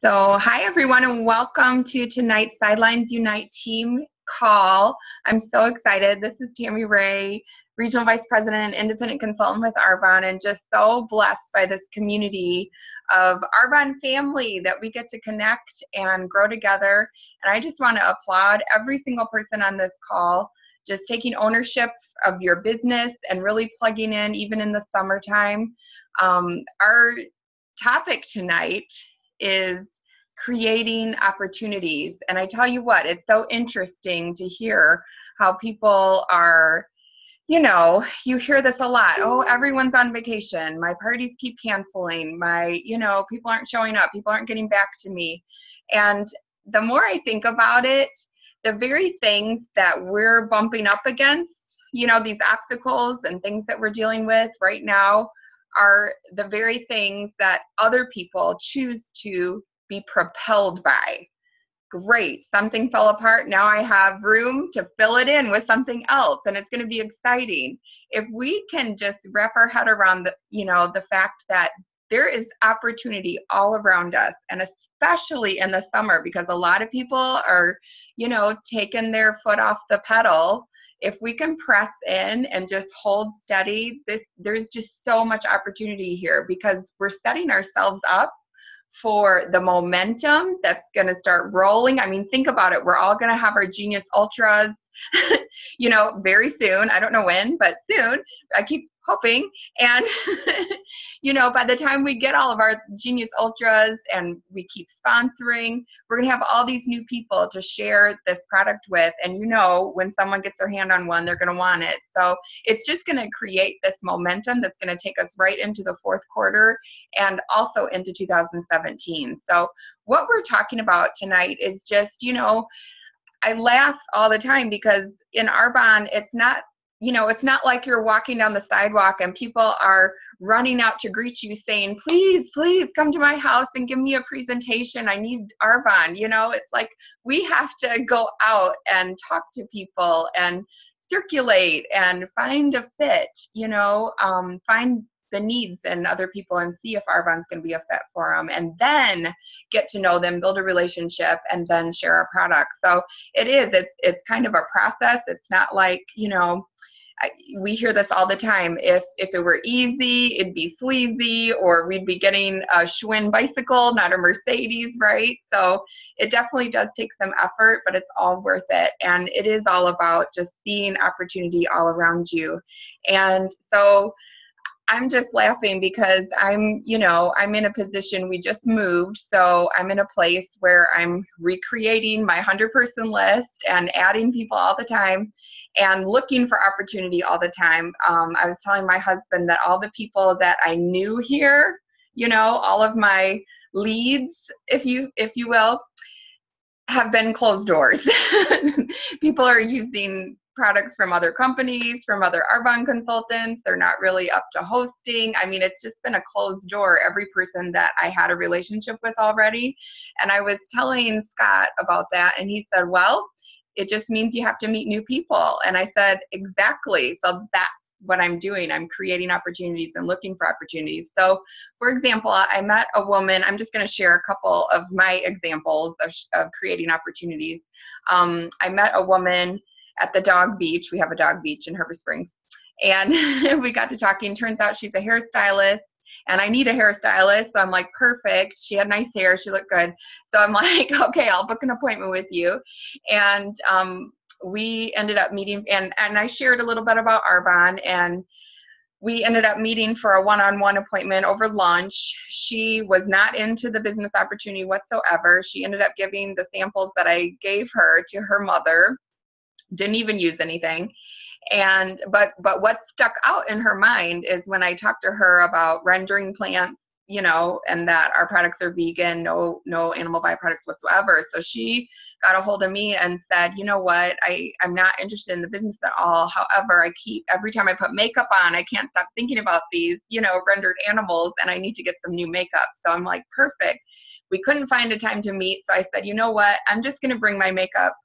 Hi everyone, and welcome to tonight's Sidelines Unite team call. I'm so excited. This is Tammy Ray, Regional Vice President and Independent Consultant with Arbonne, and just so blessed by this community of Arbonne family that we get to connect and grow together. And I just want to applaud every single person on this call, just taking ownership of your business and really plugging in, even in the summertime. Our topic tonight is creating opportunities. And I tell you what, it's so interesting to hear how people are, you hear this a lot. Oh, everyone's on vacation. My parties keep canceling. People aren't showing up. People aren't getting back to me. And the more I think about it, the very things that we're bumping up against, these obstacles and things that we're dealing with right now are the very things that other people choose to be propelled by. Great, something fell apart. Now I have room to fill it in with something else, and it's going to be exciting. If we can just wrap our head around the fact that there is opportunity all around us, and especially in the summer, because a lot of people are, taking their foot off the pedal. If we can press in and just hold steady, there's just so much opportunity here, because we're setting ourselves up for the momentum that's going to start rolling. I mean, think about it. We're all going to have our Genius Ultras, very soon. I don't know when, but soon. I keep hoping. And, by the time we get all of our Genius Ultras and we keep sponsoring, we're going to have all these new people to share this product with. And when someone gets their hand on one, they're going to want it. So it's just going to create this momentum that's going to take us right into the fourth quarter and also into 2017. So what we're talking about tonight is just, I laugh all the time because in Arbonne, it's not like you're walking down the sidewalk and people are running out to greet you saying, please come to my house and give me a presentation. I need Arbonne. It's like we have to go out and talk to people and circulate and find a fit, find the needs in other people and see if Arbonne's going to be a fit for them, and then get to know them, build a relationship, and then share our products. So it's kind of a process. It's not like, we hear this all the time. If it were easy, it'd be sleazy, or we'd be getting a Schwinn bicycle, not a Mercedes, right? So it definitely does take some effort, but it's all worth it. And it is all about just seeing opportunity all around you. And so I'm just laughing because I'm in a position, we just moved, so I'm in a place where I'm recreating my 100-person list and adding people all the time and looking for opportunity all the time. I was telling my husband that all the people that I knew here, all of my leads, if you will, have been closed doors. People are using products from other companies, from other Arbonne consultants. They're not really up to hosting. I mean, it's just been a closed door, every person that I had a relationship with already. And I was telling Scott about that, and he said, well, it just means you have to meet new people. And I said, exactly. So that's what I'm doing. I'm creating opportunities and looking for opportunities. So, for example, I met a woman. I'm just going to share a couple of my examples of creating opportunities. I met a woman at the dog beach. We have a dog beach in Harbor Springs. And we got to talking. Turns out she's a hairstylist, and I need a hairstylist. So I'm like, perfect. She had nice hair. She looked good. So I'm like, okay, I'll book an appointment with you. And we ended up meeting, and I shared a little bit about Arbonne, and we ended up meeting for a one-on-one appointment over lunch. She was not into the business opportunity whatsoever. She ended up giving the samples that I gave her to her mother. Didn't even use anything. But what stuck out in her mind is when I talked to her about rendering plants, and that our products are vegan, no animal byproducts whatsoever. So she got a hold of me and said, you know what, I'm not interested in the business at all. However, every time I put makeup on, I can't stop thinking about these, rendered animals, and I need to get some new makeup. So I'm like, perfect. We couldn't find a time to meet. So I said, you know what, I'm just going to bring my makeup,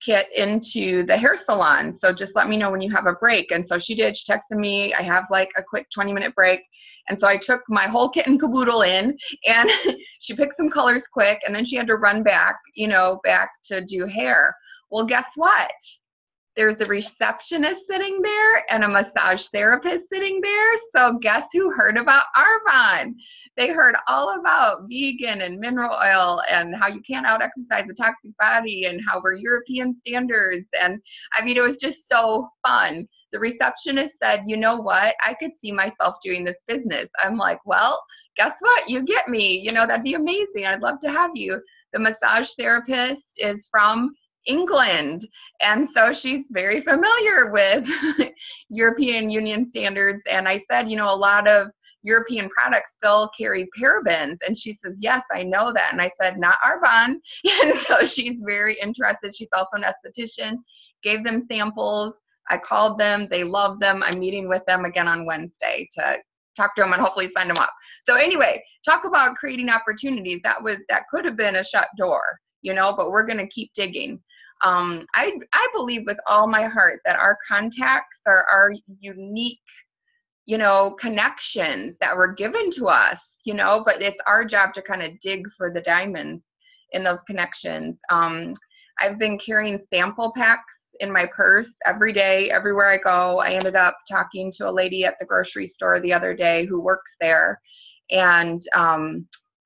kit into the hair salon. So just let me know when you have a break. And so she did. She texted me. I have like a quick 20-minute break. And so I took my whole kit and caboodle in, and she picked some colors quick, and then she had to run back, back to do hair. Well, guess what? There's a receptionist sitting there and a massage therapist sitting there. So guess who heard about Arbonne? They heard all about vegan and mineral oil and how you can't out-exercise a toxic body and how we're European standards. And I mean, it was just so fun. The receptionist said, you know what? I could see myself doing this business. I'm like, well, guess what? You get me. That'd be amazing. I'd love to have you. The massage therapist is from England, and so she's very familiar with European Union standards. And I said, a lot of European products still carry parabens, and she says, yes, I know that. And I said, not Arbonne. And so she's very interested. She's also an esthetician. Gave them samples. I called them. They love them. I'm meeting with them again on Wednesday to talk to them and hopefully sign them up. So anyway, talk about creating opportunities. That could have been a shut door, but we're going to keep digging. I believe with all my heart that our contacts are our unique, connections that were given to us, but it's our job to kind of dig for the diamonds in those connections. I've been carrying sample packs in my purse every day, everywhere I go. I ended up talking to a lady at the grocery store the other day who works there. And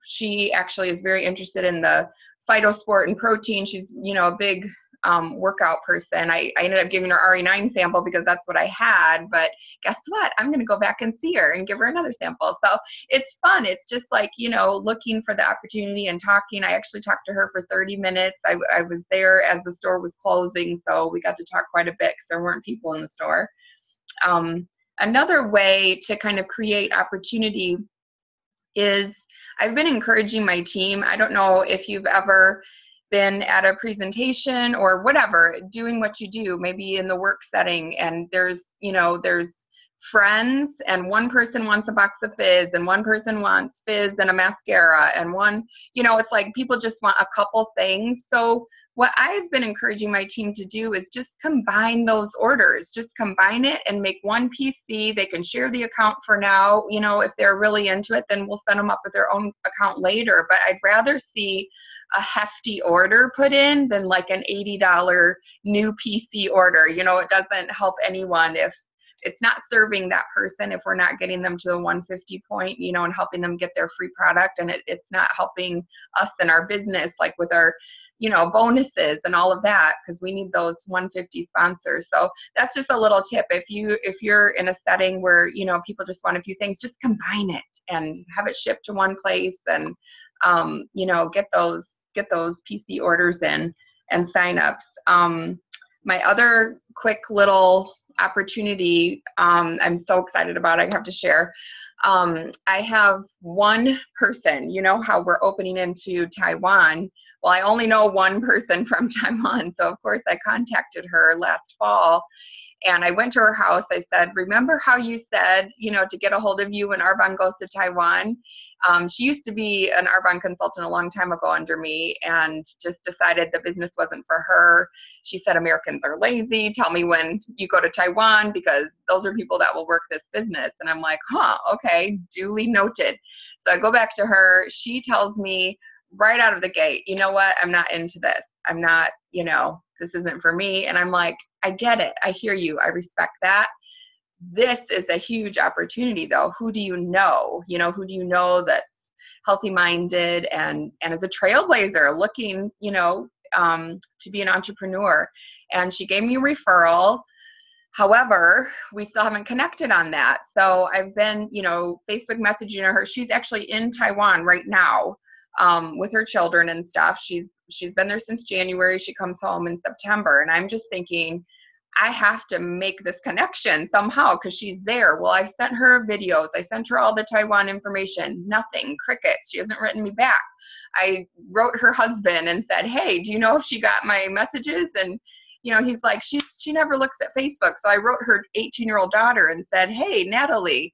she actually is very interested in the phytosport and protein. She's, a big workout person. I ended up giving her RE9 sample because that's what I had, but guess what? I'm going to go back and see her and give her another sample. So it's fun. It's just like, looking for the opportunity and talking. I actually talked to her for 30 minutes. I was there as the store was closing, so we got to talk quite a bit because there weren't people in the store. Another way to kind of create opportunity is I've been encouraging my team. I don't know if you've ever been at a presentation or whatever, doing what you do, maybe in the work setting, and there's friends, and one person wants a box of fizz, and one person wants fizz and a mascara, and one, it's like people just want a couple things. So what I've been encouraging my team to do is just combine those orders, just combine it and make one PC. They can share the account for now. If they're really into it, then we'll send them up with their own account later. But I'd rather see a hefty order put in than like an $80 new PC order. It doesn't help anyone if it's not serving that person, if we're not getting them to the 150 point, and helping them get their free product, and it's not helping us in our business, like with our, bonuses and all of that, because we need those 150 sponsors. So that's just a little tip. If you're in a setting where, people just want a few things, just combine it and have it shipped to one place, and, get those PC orders in and signups. My other quick little opportunity I'm so excited about, I have to share. I have one person, how we're opening into Taiwan. Well, I only know one person from Taiwan. So of course I contacted her last fall, and I went to her house. I said, remember how you said, to get a hold of you when Arbonne goes to Taiwan? She used to be an Arbonne consultant a long time ago under me, and just decided the business wasn't for her. She said, Americans are lazy. Tell me when you go to Taiwan, because those are people that will work this business. And I'm like, okay, duly noted. So I go back to her. She tells me right out of the gate, you know what? I'm not into this. I'm not, this isn't for me. And I'm like, I get it. I hear you. I respect that. This is a huge opportunity, though. Who do you know? Who do you know that's healthy-minded and is a trailblazer, looking, to be an entrepreneur? And she gave me a referral. However, we still haven't connected on that. So I've been, Facebook messaging her. She's actually in Taiwan right now with her children and stuff. She's been there since January. She comes home in September. And I'm just thinking, I have to make this connection somehow because she's there. Well, I've sent her videos. I sent her all the Taiwan information. Nothing. Crickets. She hasn't written me back. I wrote her husband and said, hey, do you know if she got my messages? And, he's like, she never looks at Facebook. So I wrote her 18-year-old daughter and said, hey, Natalie,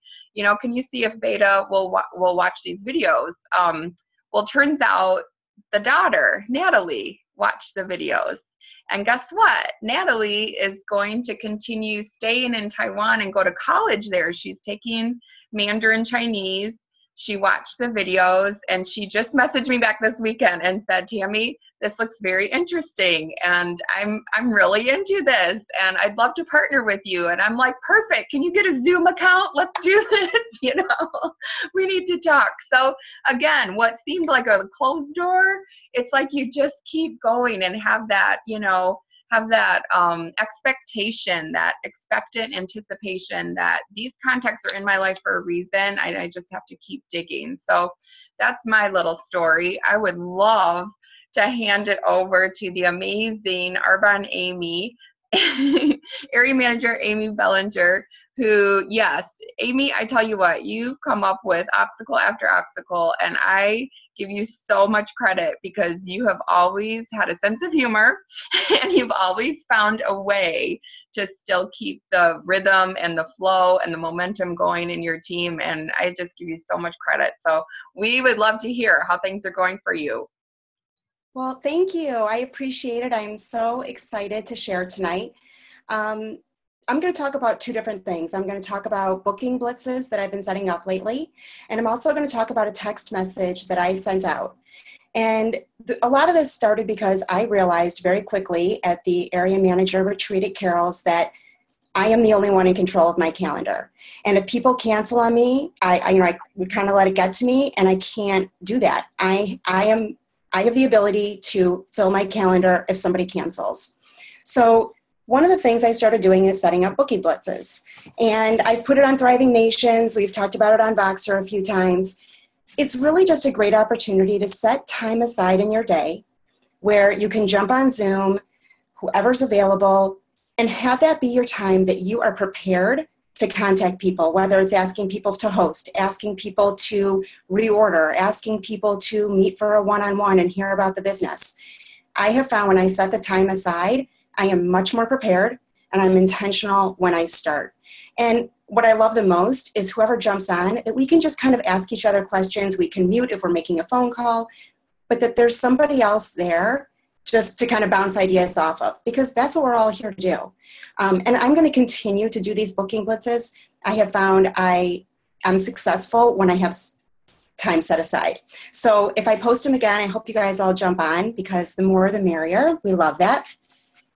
can you see if Beta will watch these videos? Well, turns out the daughter, Natalie, watched the videos. And guess what? Natalie is going to continue staying in Taiwan and go to college there. She's taking Mandarin Chinese. She watched the videos, and she just messaged me back this weekend and said, Tammy, this looks very interesting, and I'm really into this, and I'd love to partner with you. And I'm like, perfect. Can you get a Zoom account? Let's do this. We need to talk. So again, what seemed like a closed door, it's like you just keep going and have that, expectation, that expectant anticipation that these contacts are in my life for a reason. I just have to keep digging. So that's my little story. I would love to hand it over to the amazing Arbonne Amy, Area Manager Amy Bellinger, who, yes, Amy, I tell you what, you've come up with obstacle after obstacle, and I give you so much credit because you have always had a sense of humor and you've always found a way to still keep the rhythm and the flow and the momentum going in your team, and I just give you so much credit. So we would love to hear how things are going for you. Well, thank you. I appreciate it. I'm so excited to share tonight. I'm going to talk about two different things. I'm going to talk about booking blitzes that I've been setting up lately, and I'm also going to talk about a text message that I sent out. And a lot of this started because I realized very quickly at the area manager retreat at Carroll's that I am the only one in control of my calendar. And if people cancel on me, I would kind of let it get to me, and I can't do that. I have the ability to fill my calendar if somebody cancels. So one of the things I started doing is setting up booking blitzes. And I've put it on Thriving Nations. We've talked about it on Voxer a few times. It's really just a great opportunity to set time aside in your day where you can jump on Zoom, whoever's available, and have that be your time that you are prepared to contact people, whether it's asking people to host, asking people to reorder, asking people to meet for a one-on-one and hear about the business. I have found when I set the time aside, I am much more prepared and I'm intentional when I start. And what I love the most is whoever jumps on, that we can just kind of ask each other questions. We can mute if we're making a phone call, but that there's somebody else there just to kind of bounce ideas off of, because that's what we're all here to do. And I'm going to continue to do these booking blitzes. I have found I'm successful when I have time set aside. So if I post them again, I hope you guys all jump on, because the more the merrier. We love that.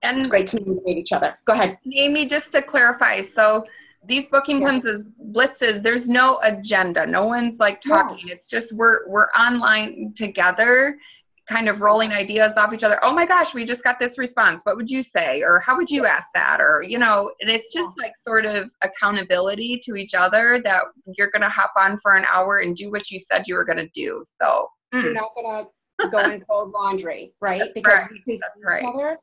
And it's great to motivate each other. Go ahead. Amy, just to clarify, so these booking blitzes, there's no agenda. No one's like talking. No. It's just we're online together, kind of rolling ideas off each other. Oh my gosh, we just got this response. What would you say? Or how would you ask that? Or, and it's just like sort of accountability to each other that you're going to hop on for an hour and do what you said you were going to do. So you're not going to go and fold laundry, right? That's because right. we can That's right. Each other.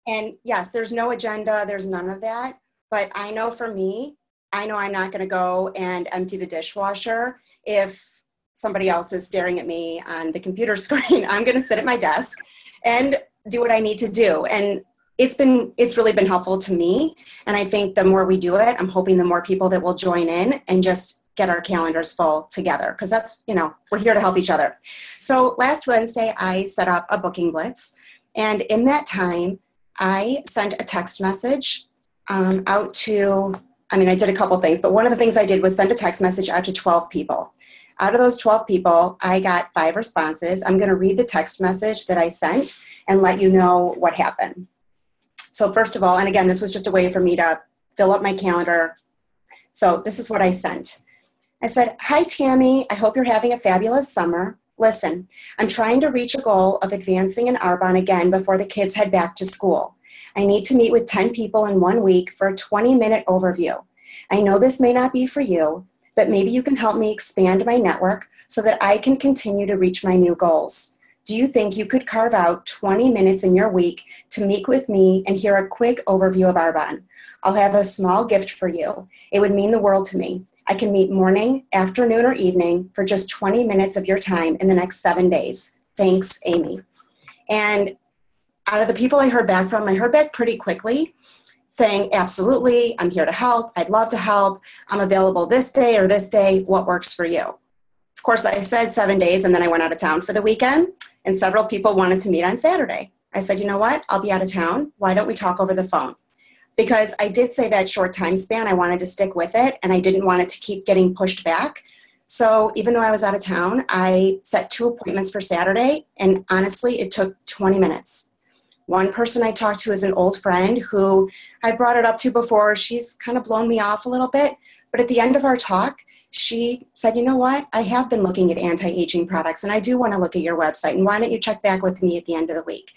And yes, there's no agenda. There's none of that. But I know for me, I know I'm not going to go and empty the dishwasher if somebody else is staring at me on the computer screen. I'm going to sit at my desk and do what I need to do. And it's really been helpful to me. And I think the more we do it, I'm hoping the more people that will join in and just get our calendars full together. Because that's, we're here to help each other. So last Wednesday, I set up a booking blitz. And in that time, I sent a text message out to, I did a couple things, but one of the things I did was send a text message out to 12 people. Out of those 12 people, I got 5 responses. I'm going to read the text message that I sent and let you know what happened. So first of all, and again, this was just a way for me to fill up my calendar. So this is what I sent. I said, "Hi, Tammy. I hope you're having a fabulous summer. Listen, I'm trying to reach a goal of advancing in Arbonne again before the kids head back to school. I need to meet with 10 people in 1 week for a 20-minute overview. I know this may not be for you, but maybe you can help me expand my network so that I can continue to reach my new goals. Do you think you could carve out 20 minutes in your week to meet with me and hear a quick overview of Arbonne? I'll have a small gift for you. It would mean the world to me. I can meet morning, afternoon, or evening for just 20 minutes of your time in the next 7 days. Thanks, Amy." And out of the people I heard back from, I heard back pretty quickly saying, "Absolutely, I'm here to help. I'd love to help. I'm available this day or this day. What works for you?" Of course, I said 7 days, and then I went out of town for the weekend, and several people wanted to meet on Saturday. I said, "You know what? I'll be out of town. Why don't we talk over the phone?" because I did say that short time span, I wanted to stick with it, and I didn't want it to keep getting pushed back. So even though I was out of town, I set 2 appointments for Saturday, and honestly, it took 20 minutes. One person I talked to is an old friend who I brought it up to before. She's kind of blown me off a little bit, but at the end of our talk, she said, you know what, I have been looking at anti-aging products, and I do want to look at your website, and why don't you check back with me at the end of the week?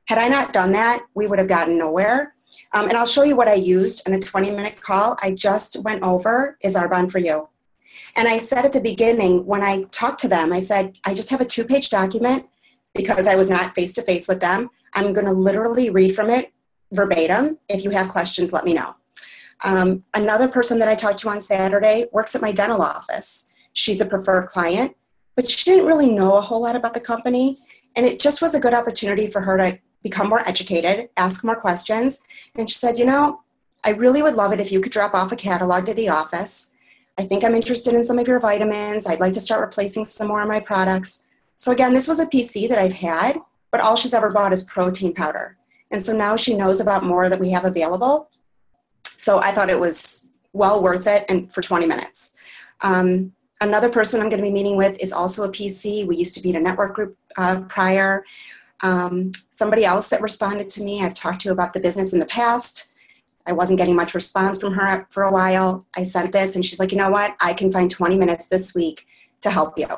Had I not done that, we would have gotten nowhere. And I'll show you what I used in a 20-minute call. I just went over, is Arbonne for you? And I said at the beginning, when I talked to them, I said, I just have a 2-page document because I was not face-to-face with them. I'm going to literally read from it verbatim. If you have questions, let me know. Another person that I talked to on Saturday works at my dental office. She's a preferred client, but she didn't really know a whole lot about the company. And it just was a good opportunity for her to become more educated, ask more questions. And she said, you know, I really would love it if you could drop off a catalog to the office. I think I'm interested in some of your vitamins. I'd like to start replacing some more of my products. So again, this was a PC that I've had, but all she's ever bought is protein powder. And so now she knows about more that we have available. So I thought it was well worth it, and for 20 minutes. Another person I'm going to be meeting with is also a PC. We used to be in a network group prior. Somebody else that responded to me, I've talked to about the business in the past. I wasn't getting much response from her for a while. I sent this, and she's like, you know what? I can find 20 minutes this week to help you.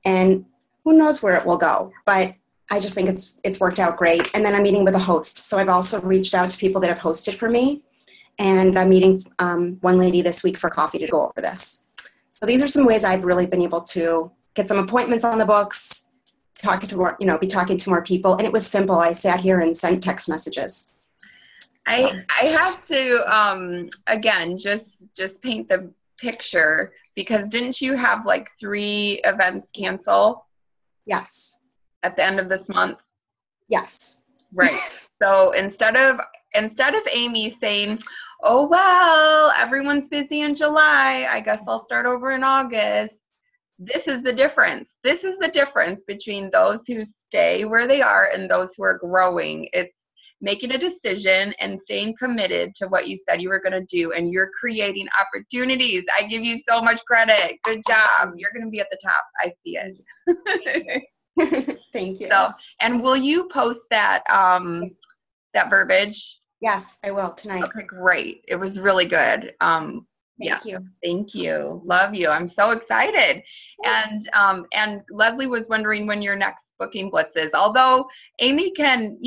And who knows where it will go, but I just think it's worked out great. And then I'm meeting with a host. So I've also reached out to people that have hosted for me. And I'm meeting one lady this week for coffee to go over this. So these are some ways I've really been able to get some appointments on the books, talking to more, be talking to more people. And it was simple. I sat here and sent text messages. I have to, again, just paint the picture, because didn't you have like 3 events cancel? Yes. At the end of this month? Yes. Right. So instead of Amy saying, oh, well, everyone's busy in July, I guess I'll start over in August. This is the difference. This is the difference between those who stay where they are and those who are growing. It's making a decision and staying committed to what you said you were going to do, and you're creating opportunities. I give you so much credit. Good job. You're going to be at the top. I see it. Thank you. So, and will you post that that verbiage? Yes, I will tonight. Okay, great. It was really good. Thank you. Thank you. Love you. I'm so excited. Thanks. And Leslie was wondering when your next booking blitz is. Although Amy can,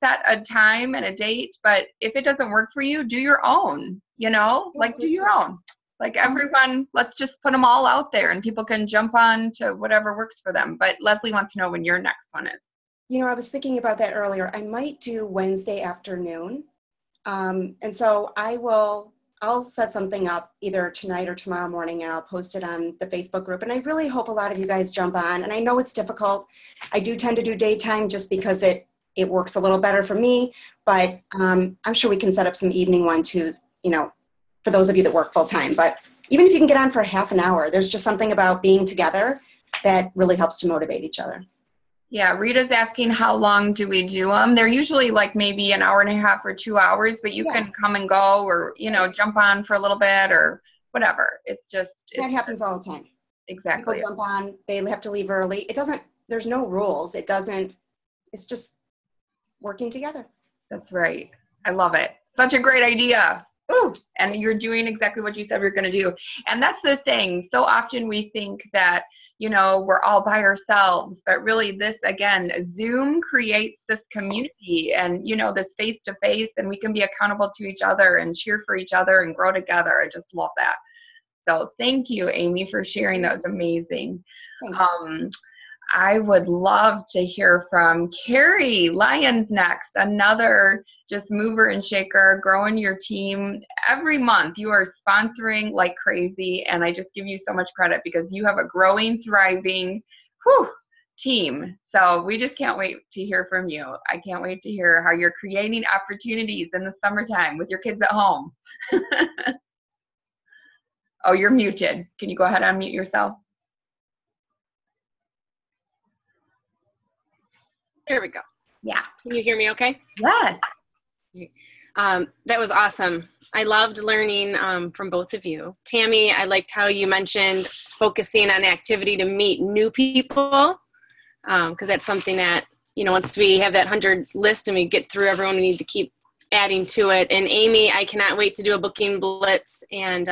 set a time and a date, but if it doesn't work for you, do your own, like do your own. Like everyone, let's just put them all out there and people can jump on to whatever works for them. But Leslie wants to know when your next one is. I was thinking about that earlier. I might do Wednesday afternoon. And so I'll set something up either tonight or tomorrow morning, and I'll post it on the Facebook group. And I really hope a lot of you guys jump on. And I know it's difficult. I do tend to do daytime just because it works a little better for me. But I'm sure we can set up some evening one too, for those of you that work full time. But even if you can get on for half an hour, there's just something about being together that really helps to motivate each other. Yeah, Rita's asking how long do we do them? They're usually like maybe an hour and a half or 2 hours, but you can come and go, or, jump on for a little bit or whatever. That happens all the time. Exactly. People jump on, they have to leave early. There's no rules. It's just working together. That's right. I love it. Such a great idea. Ooh, and you're doing exactly what you said you're going to do. And that's the thing. So often we think that, we're all by ourselves, but really this, again, Zoom creates this community and, this face-to-face, and we can be accountable to each other and cheer for each other and grow together. I just love that. So thank you, Amy, for sharing. That was amazing. Thanks. I would love to hear from Karrie Lyons next, another just mover and shaker, growing your team. Every month you are sponsoring like crazy, and I just give you so much credit because you have a growing, thriving team. So we just can't wait to hear from you. I can't wait to hear how you're creating opportunities in the summertime with your kids at home. Oh, you're muted. Can you go ahead and unmute yourself? There we go. Yeah. Can you hear me okay? Yes. That was awesome. I loved learning from both of you. Tammy, I liked how you mentioned focusing on activity to meet new people, because that's something that, once we have that 100 list and we get through everyone, we need to keep adding to it. And Amy, I cannot wait to do a booking blitz and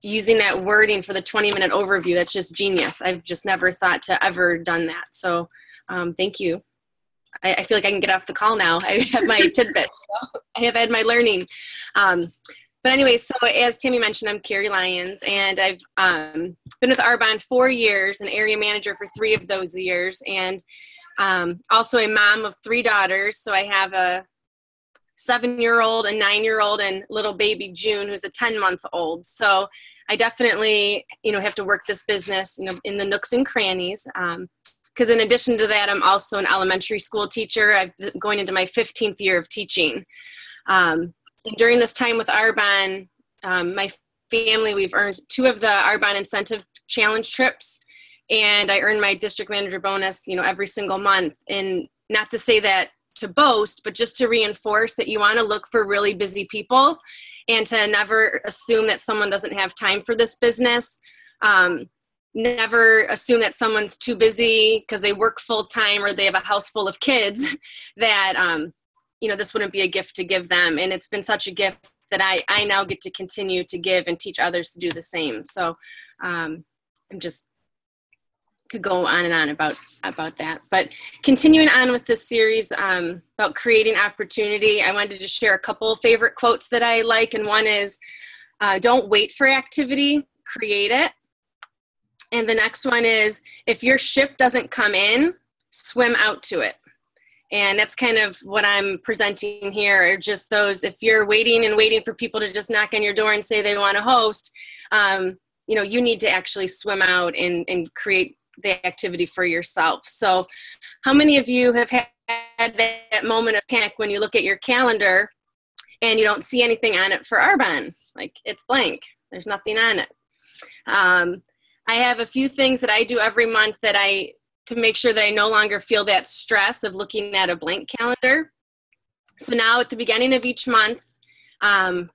using that wording for the 20-minute overview. That's just genius. I've just never thought to ever done that. So thank you. I feel like I can get off the call now. I have my tidbits. So I have had my learning. But anyway, so as Tammy mentioned, I'm Karrie Lyons, and I've been with Arbonne 4 years, an area manager for 3 of those years, and also a mom of 3 daughters. So I have a 7-year-old, a 9-year-old, and little baby June, who's a 10-month-old. So I definitely, have to work this business, in the nooks and crannies. Because in addition to that, I'm also an elementary school teacher. I'm going into my 15th year of teaching. And during this time with Arbonne, my family, we've earned 2 of the Arbonne Incentive Challenge trips, and I earn my district manager bonus, every single month. And not to say that to boast, but just to reinforce that you want to look for really busy people and to never assume that someone doesn't have time for this business. Never assume that someone's too busy because they work full time or they have a house full of kids that, this wouldn't be a gift to give them. And it's been such a gift that I now get to continue to give and teach others to do the same. So I'm just could go on and on about that. But continuing on with this series about creating opportunity, I wanted to share a couple of favorite quotes that I like. And one is, don't wait for activity, create it. And the next one is, if your ship doesn't come in, swim out to it. And that's kind of what I'm presenting here, are just those, if you're waiting and waiting for people to just knock on your door and say they want to host, you need to actually swim out and create the activity for yourself. So how many of you have had that moment of panic when you look at your calendar and you don't see anything on it for Arbonne? Like, it's blank. There's nothing on it. I have a few things that I do every month to make sure that I no longer feel that stress of looking at a blank calendar. So now at the beginning of each month, I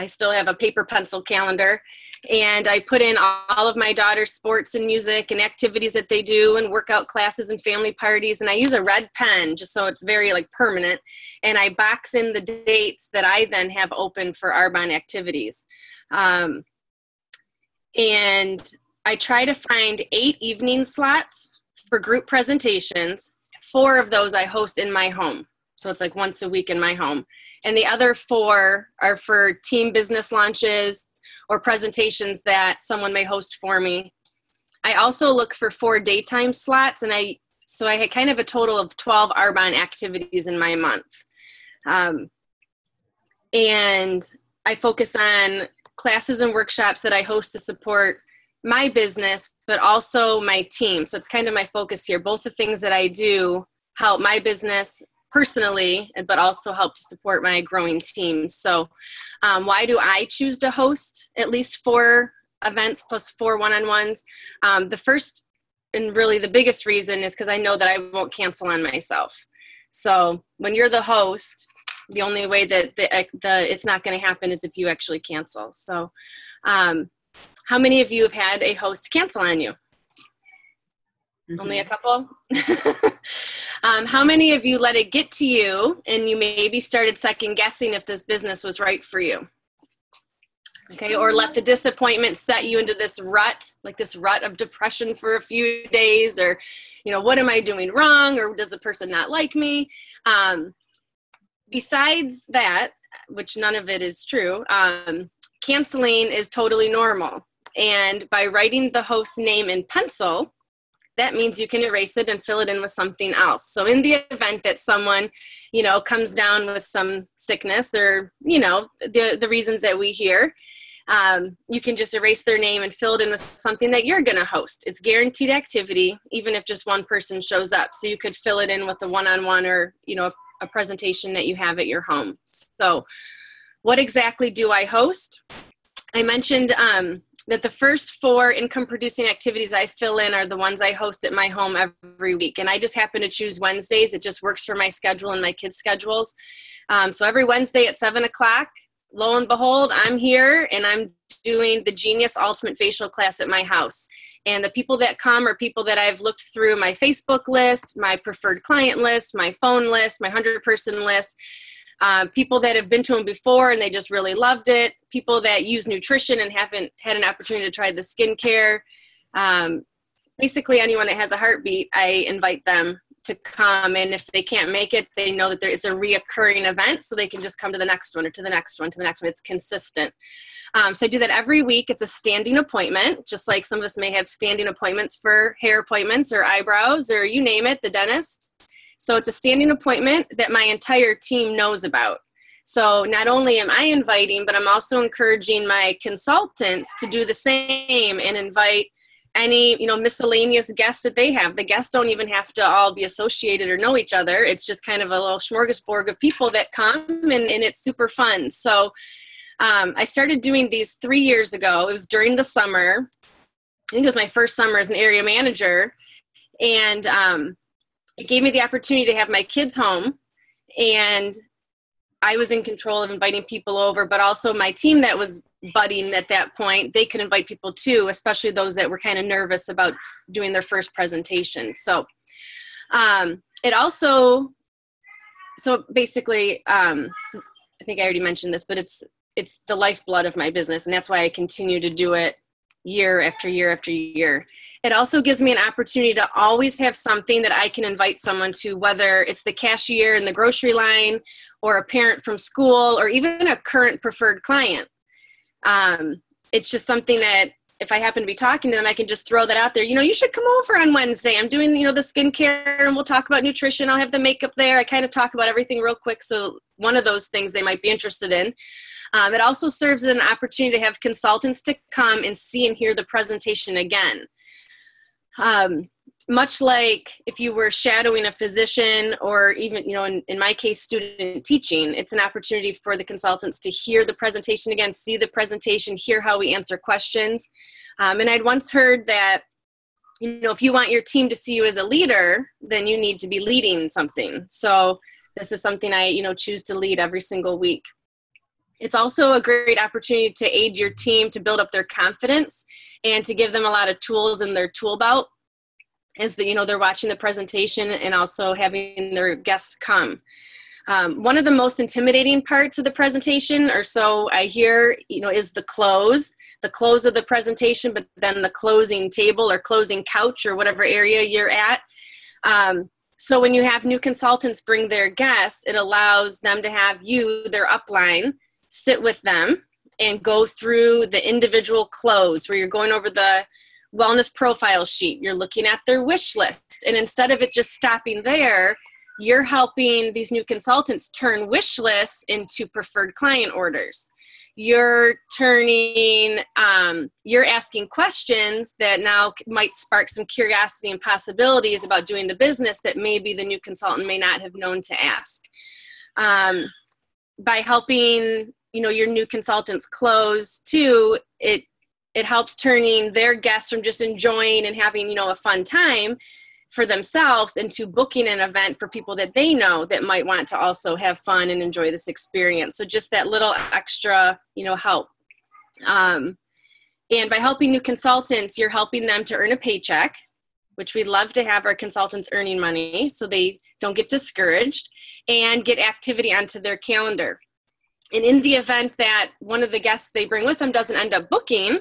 still have a paper pencil calendar, and I put in all of my daughter's sports and music and activities that they do and workout classes and family parties. And I use a red pen just so it's very permanent. And I box in the dates that I then have open for Arbonne activities. And I try to find 8 evening slots for group presentations. 4 of those I host in my home. So it's once a week in my home. And the other 4 are for team business launches or presentations that someone may host for me. I also look for 4 daytime slots, and I had kind of a total of 12 Arbonne activities in my month. And I focus on classes and workshops that I host to support my business, but also my team. So it's kind of my focus here. Both the things that I do help my business personally, but also help to support my growing team. So why do I choose to host at least 4 events plus 4 one-on-ones? The first and really the biggest reason is because I know that I won't cancel on myself. So when you're the host, the only way that it's not going to happen is if you actually cancel. So how many of you have had a host cancel on you? Mm-hmm. Only a couple? How many of you let it get to you and you maybe started second guessing if this business was right for you? Okay, or let the disappointment set you into this rut of depression for a few days, or, what am I doing wrong? Or does the person not like me? Besides that, which none of it is true, canceling is totally normal. And by writing the host's name in pencil, that means you can erase it and fill it in with something else. So in the event that someone, comes down with some sickness or, the reasons that we hear, you can just erase their name and fill it in with something that you're going to host. It's guaranteed activity, even if just one person shows up. So you could fill it in with a one-on-one or, a presentation that you have at your home. So what exactly do I host? I mentioned that the first 4 income producing activities I fill in are the ones I host at my home every week. And I just happen to choose Wednesdays. It just works for my schedule and my kids' schedules. So every Wednesday at 7 o'clock, lo and behold, I'm here and I'm doing the Genius Ultimate Facial class at my house. And the people that come are people that I've looked through my Facebook list, my preferred client list, my phone list, my 100-person list. People that have been to them before and they just really loved it. People that use nutrition and haven't had an opportunity to try the skincare. Basically, anyone that has a heartbeat, I invite them to come. And if they can't make it, they know that it's a reoccurring event, so they can just come to the next one or to the next one, to the next one. It's consistent. So I do that every week. It's a standing appointment, just like some of us may have standing appointments for hair appointments or eyebrows or you name it, the dentist. So it's a standing appointment that my entire team knows about. So not only am I inviting, but I'm also encouraging my consultants to do the same and invite any, miscellaneous guests that they have. The guests don't even have to all be associated or know each other. It's just kind of a little smorgasbord of people that come, and it's super fun. So I started doing these 3 years ago. It was during the summer. I think it was my first summer as an area manager. And it gave me the opportunity to have my kids home, and I was in control of inviting people over, but also my team that was budding at that point, they could invite people too, especially those that were kind of nervous about doing their first presentation. So it also, so basically, I think I already mentioned this, but it's the lifeblood of my business, and that's why I continue to do it year after year after year. It also gives me an opportunity to always have something that I can invite someone to, whether it's the cashier in the grocery line or a parent from school or even a current preferred client. It's just something that if I happen to be talking to them, I can just throw that out there. You should come over on Wednesday. I'm doing, the skincare, and we'll talk about nutrition. I'll have the makeup there. I kind of talk about everything real quick. So one of those things they might be interested in. It also serves as an opportunity to have consultants to come and see and hear the presentation again. Much like if you were shadowing a physician or even, in my case, student teaching, it's an opportunity for the consultants to hear the presentation again, see the presentation, hear how we answer questions. And I'd once heard that, if you want your team to see you as a leader, then you need to be leading something. So this is something I, choose to lead every single week. It's also a great opportunity to aid your team to build up their confidence and to give them a lot of tools in their tool belt as they're watching the presentation and also having their guests come. One of the most intimidating parts of the presentation, or so I hear, is the close of the presentation, but then the closing table or closing couch or whatever area you're at. So when you have new consultants bring their guests, it allows them to have you, their upline, sit with them and go through the individual close where you're going over the wellness profile sheet. You're looking at their wish list. And instead of it just stopping there, you're helping these new consultants turn wish lists into preferred client orders. You're turning, you're asking questions that now might spark some curiosity and possibilities about doing the business that maybe the new consultant may not have known to ask. By helping, your new consultants close too, it helps turning their guests from just enjoying and having, a fun time for themselves into booking an event for people that they know that might want to also have fun and enjoy this experience. So just that little extra, help. And by helping new consultants, you're helping them to earn a paycheck, which we'd love to have our consultants earning money so they don't get discouraged, and get activity onto their calendar. And in the event that one of the guests they bring with them doesn't end up booking,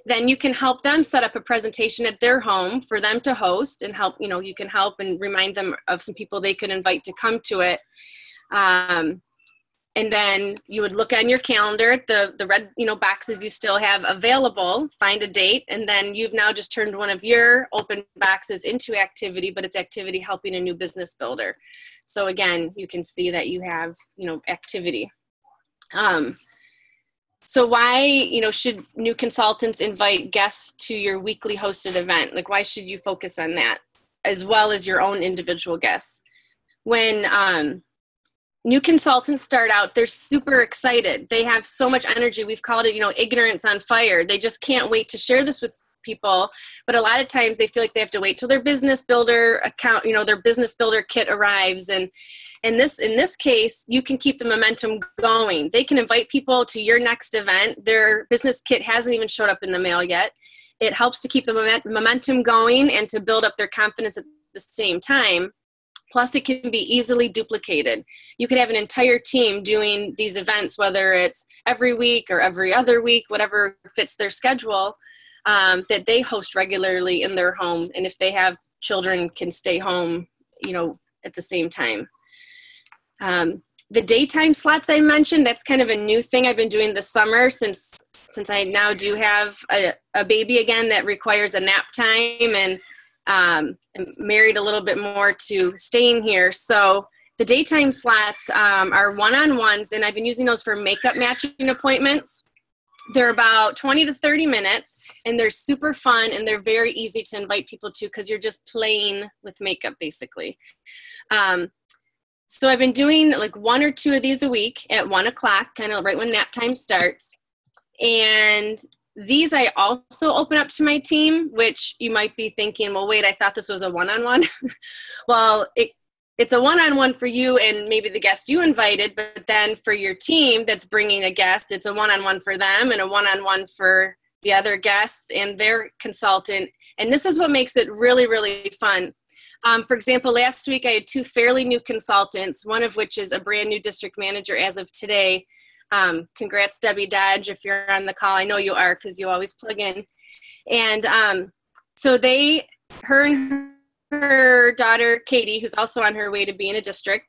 then you can help them set up a presentation at their home for them to host and help, you can help and remind them of some people they could invite to come to it. And then you would look on your calendar at the red, boxes you still have available, find a date, and then you've now just turned one of your open boxes into activity, but it's activity helping a new business builder. So again, you can see that you have, activity. So why, should new consultants invite guests to your weekly hosted event? Like, why should you focus on that as well as your own individual guests? When new consultants start out, they're super excited. They have so much energy. We've called it, ignorance on fire. They just can't wait to share this with people. But a lot of times they feel like they have to wait till their business builder account, their business builder kit arrives. And in this case, you can keep the momentum going. They can invite people to your next event. Their business kit hasn't even showed up in the mail yet. It helps to keep the momentum going and to build up their confidence at the same time. Plus, it can be easily duplicated. You could have an entire team doing these events, whether it's every week or every other week, whatever fits their schedule, that they host regularly in their home. And if they have children, can stay home, at the same time. The daytime slots I mentioned, that's kind of a new thing I've been doing this summer since I now do have a baby again that requires a nap time, and I'm married a little bit more to staying here. So the daytime slots are one-on-ones, and I've been using those for makeup matching appointments. They're about 20 to 30 minutes, and they're super fun, and they're very easy to invite people to because you're just playing with makeup, basically. So I've been doing like 1 or 2 of these a week at 1 o'clock, kind of right when nap time starts. And these I also open up to my team, which you might be thinking, well, wait, I thought this was a one-on-one. Well, it's a one-on-one for you and maybe the guest you invited, but then for your team that's bringing a guest, it's a one-on-one for them and a one-on-one for the other guests and their consultant. And this is what makes it really, really fun. For example, last week I had 2 fairly new consultants, one of which is a brand new district manager as of today. Congrats, Debbie Dodge, if you're on the call. I know you are because you always plug in. And so her and her daughter, Katie, who's also on her way to being a district,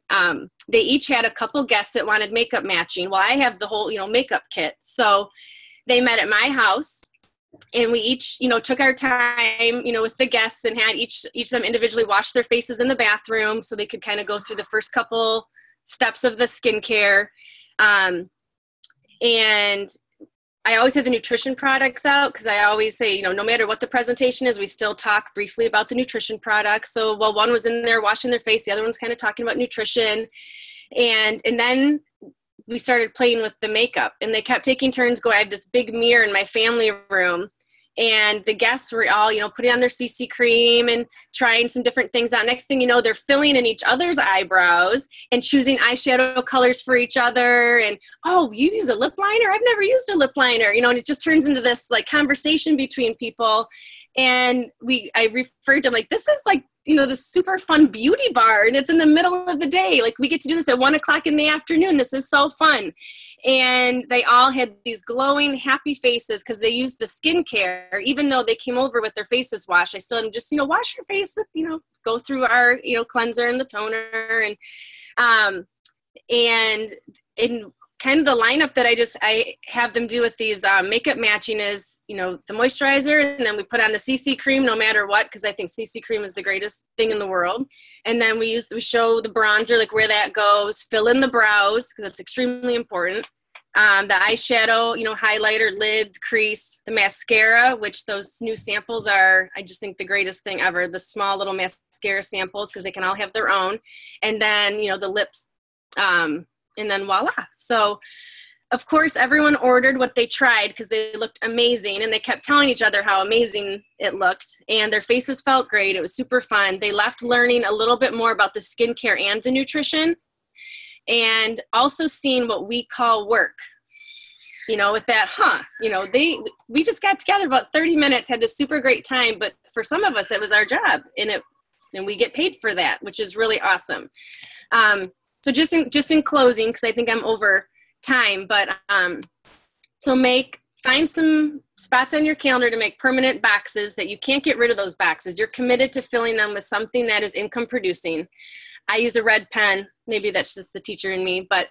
they each had a couple guests that wanted makeup matching. Well, I have the whole, makeup kit. So they met at my house. And we each, took our time, with the guests and had each of them individually wash their faces in the bathroom so they could kind of go through the first couple steps of the skincare. And I always have the nutrition products out because I always say, no matter what the presentation is, we still talk briefly about the nutrition products. So while one was in there washing their face, the other one's kind of talking about nutrition. And then we started playing with the makeup, and they kept taking turns going. I have this big mirror in my family room, and the guests were all, putting on their CC cream and trying some different things out. Next thing you know, they're filling in each other's eyebrows and choosing eyeshadow colors for each other. And, oh, you use a lip liner? I've never used a lip liner, and it just turns into this like conversation between people. And I referred to them like, this is like, this super fun beauty bar, and it's in the middle of the day. Like, we get to do this at 1 o'clock in the afternoon. This is so fun. And they all had these glowing, happy faces because they used the skincare. Even though they came over with their faces washed, I still had them just, wash your face with, go through our, cleanser and the toner. And in kind of the lineup that I have them do with these makeup matching is, the moisturizer, and then we put on the CC cream no matter what, because I think CC cream is the greatest thing in the world. And then we show the bronzer, like where that goes, fill in the brows, because that's extremely important. The eyeshadow, highlighter, lid, crease, the mascara, which those new samples are, I just think the greatest thing ever. The small little mascara samples, because they can all have their own. And then, the lips, and then voila. So, of course, everyone ordered what they tried because they looked amazing, and they kept telling each other how amazing it looked, and their faces felt great. It was super fun. They left learning a little bit more about the skincare and the nutrition, and also seeing what we call work. With that, we just got together about 30 minutes, had this super great time, but for some of us, it was our job, and we get paid for that, which is really awesome. So just in closing, because I think I'm over time, but find some spots on your calendar to make permanent boxes that you can't get rid of those boxes. You're committed to filling them with something that is income producing. I use a red pen. Maybe that's just the teacher in me, but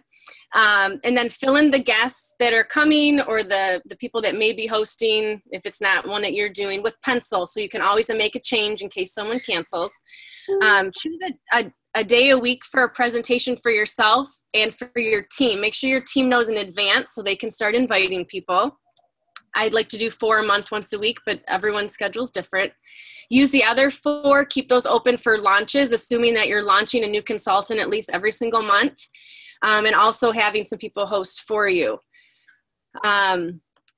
and then fill in the guests that are coming or the people that may be hosting, if it's not one that you're doing, with pencil, so you can always make a change in case someone cancels. Choose a day a week for a presentation for yourself and for your team. Make sure your team knows in advance so they can start inviting people. I'd like to do 4 a month once a week, but everyone's schedule is different. Use the other 4, keep those open for launches, assuming that you're launching a new consultant at least every single month. and also having some people host for you.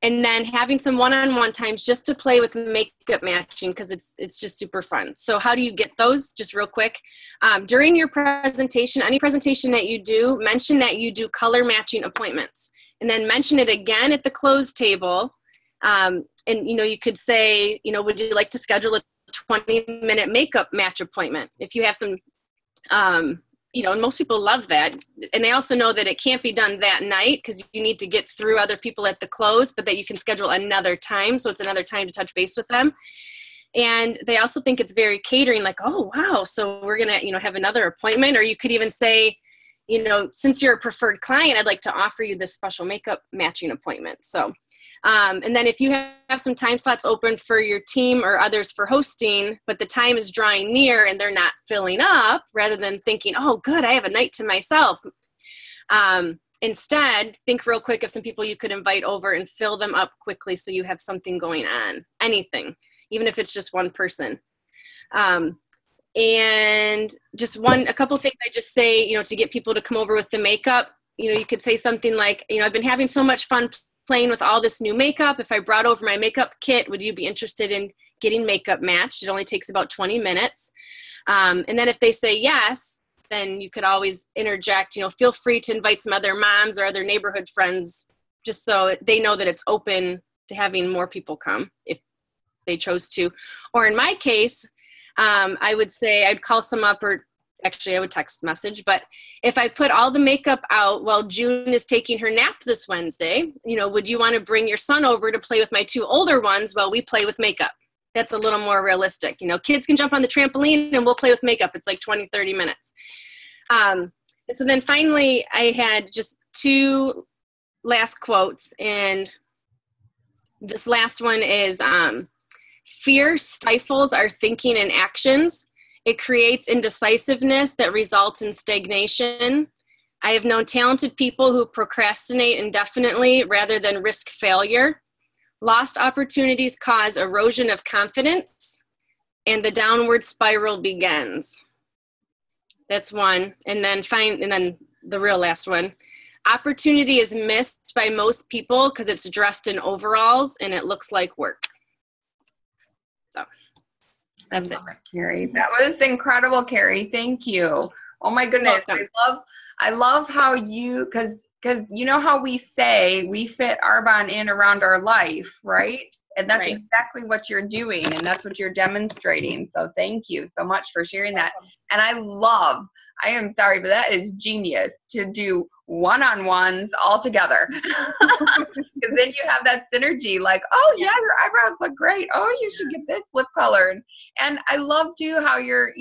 And then having some one-on-one times just to play with makeup matching, because it's just super fun. So how do you get those? Just real quick. During your presentation, any presentation that you do, mention that you do color matching appointments. And then mention it again at the close table. And, you could say, would you like to schedule a 20-minute makeup match appointment? If you have some, and most people love that. And they also know that it can't be done that night because you need to get through other people at the close, but that you can schedule another time. So it's another time to touch base with them. And they also think it's very catering, like, oh, wow, so we're going to, have another appointment. Or you could even say, since you're a preferred client, I'd like to offer you this special makeup matching appointment. So, and then if you have some time slots open for your team or others for hosting, but the time is drawing near and they're not filling up, rather than thinking, oh, good, I have a night to myself. Instead, think real quick of some people you could invite over and fill them up quickly so you have something going on, anything, even if it's just one person. And just a couple things I just say, to get people to come over with the makeup. You could say something like, I've been having so much fun playing with all this new makeup. If I brought over my makeup kit, would you be interested in getting makeup matched? It only takes about 20 minutes. And then if they say yes, then you could always interject, feel free to invite some other moms or other neighborhood friends, just so they know that it's open to having more people come if they chose to. Or in my case, I would say I'd call some up, or actually I would text message, but if I put all the makeup out while June is taking her nap this Wednesday, would you want to bring your son over to play with my two older ones while we play with makeup? That's a little more realistic. Kids can jump on the trampoline and we'll play with makeup. It's like 20, 30 minutes. And so then finally I had just two last quotes, and this last one is, fear stifles our thinking and actions. It creates indecisiveness that results in stagnation. I have known talented people who procrastinate indefinitely rather than risk failure. Lost opportunities cause erosion of confidence, and the downward spiral begins. That's one. And then the real last one. Opportunity is missed by most people because it's dressed in overalls and it looks like work. So that's it. Karrie. That was incredible, Karrie. Thank you. Oh my goodness. I love how you, because how we say we fit Arbonne in around our life, right? And that's right. Exactly what you're doing, and that's what you're demonstrating. So thank you so much for sharing that. And I am sorry, but that is genius to do one-on-ones all together. Because then you have that synergy, like, oh yeah, your eyebrows look great. Oh, you should get this lip color. And I love too how you're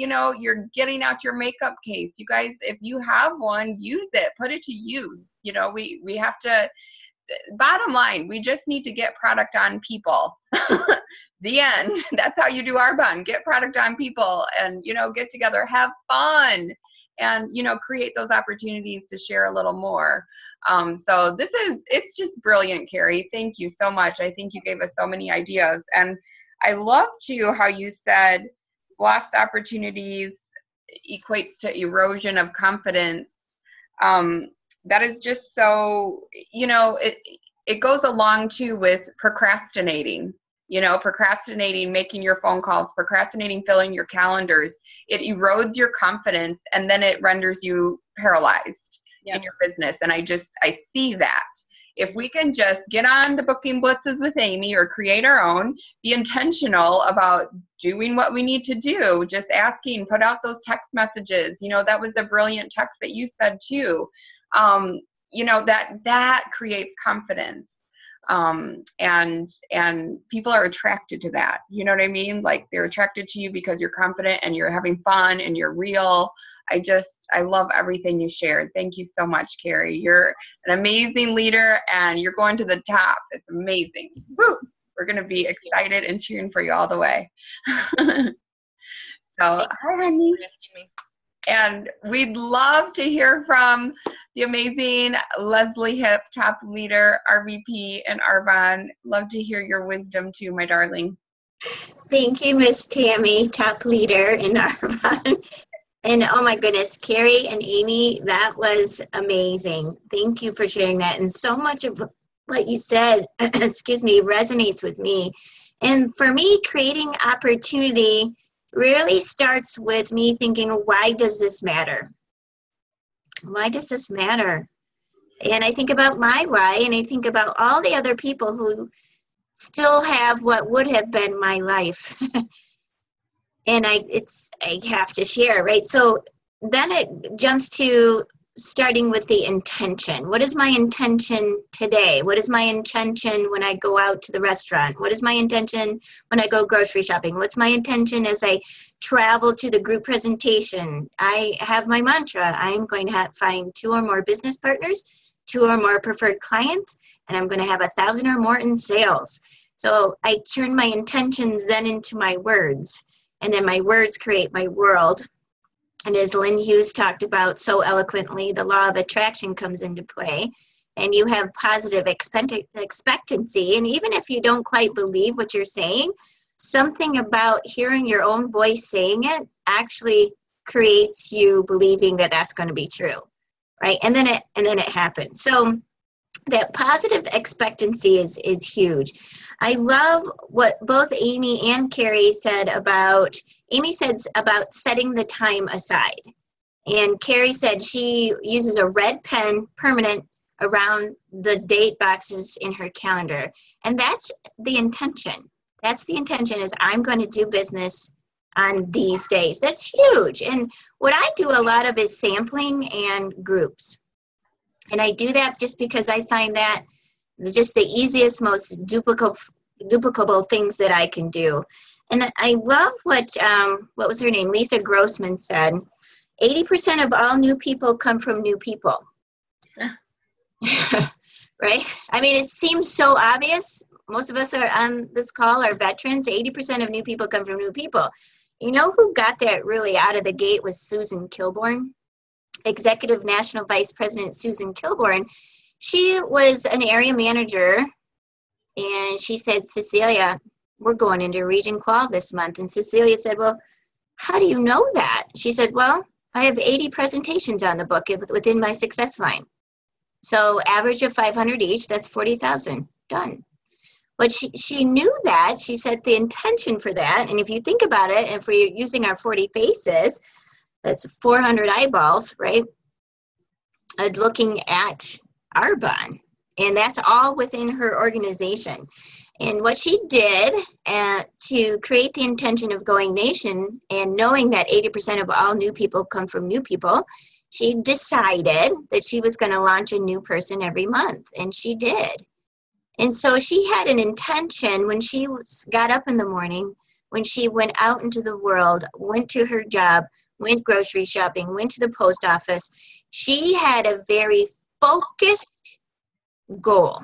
getting out your makeup case. You guys, if you have one, use it, put it to use. We have to, bottom line, we just need to get product on people. The end. That's how you do Arbonne. Get product on people and, get together, have fun, and, create those opportunities to share a little more. So it's just brilliant, Karrie. Thank you so much. I think you gave us so many ideas. And I love too how you said lost opportunities equates to erosion of confidence. That is just so, it goes along too with procrastinating. Procrastinating, making your phone calls, procrastinating, filling your calendars. It erodes your confidence, and then it renders you paralyzed in your business. And I see that. If we can just get on the booking blitzes with Amy or create our own, be intentional about doing what we need to do, just asking, put out those text messages. That was a brilliant text that you said too. That creates confidence. And people are attracted to that. You know what I mean? Like, they're attracted to you because you're confident and you're having fun and you're real. I love everything you shared. Thank you so much, Karrie. You're an amazing leader and you're going to the top. It's amazing. Woo! We're going to be excited and cheering for you all the way. So, hi, honey. And we'd love to hear from the amazing Leslie Hipp, top leader, RVP, and Arbonne. Love to hear your wisdom too, my darling. Thank you, Miss Tammy, top leader in Arbonne. And oh my goodness, Karrie and Amy, that was amazing. Thank you for sharing that. And so much of what you said, excuse me, resonates with me. And for me, creating opportunity really starts with me thinking, why does this matter? Why does this matter? And I think about my why, and I think about all the other people who still have what would have been my life. And I have to share, right? So then it jumps to starting with the intention. What is my intention today? What is my intention when I go out to the restaurant? What is my intention when I go grocery shopping? What's my intention as I travel to the group presentation? I have my mantra. I'm going to find 2 or more business partners, 2 or more preferred clients, and I'm going to have 1,000 or more in sales. So I turn my intentions then into my words, and then my words create my world. And as Lynn Hughes talked about so eloquently, the law of attraction comes into play, and you have positive expectancy. And even if you don't quite believe what you're saying, something about hearing your own voice saying it actually creates you believing that that's going to be true, right? And then it happens. So that positive expectancy is huge. I love what both Amy and Karrie said about, Amy said about setting the time aside. And Karrie said she uses a red pen permanent around the date boxes in her calendar. And that's the intention. That's the intention, is I'm going to do business on these days. That's huge. And what I do a lot of is sampling and groups. And I do that just because I find that just the easiest, most duplicable things that I can do. And I love what was her name? Lisa Grossman said, 80% of all new people come from new people. Right? I mean, it seems so obvious. Most of us are on this call are veterans. 80% of new people come from new people. You know who got that really out of the gate was Susan Kilborn. Executive National Vice President Susan Kilborn. She was an area manager, and she said, Cecilia, we're going into Region Qual this month. And Cecilia said, well, how do you know that? She said, well, I have 80 presentations on the book within my success line. So average of 500 each, that's 40,000, done. But she knew that. She set the intention for that. And if you think about it, if we're using our 40 faces, that's 400 eyeballs, right? Looking at Arbonne. And that's all within her organization. And what she did to create the intention of going nation, and knowing that 80% of all new people come from new people, she decided that she was going to launch a new person every month. And she did. And so she had an intention when she got up in the morning, when she went out into the world, went to her job, went grocery shopping, went to the post office. She had a very focused goal.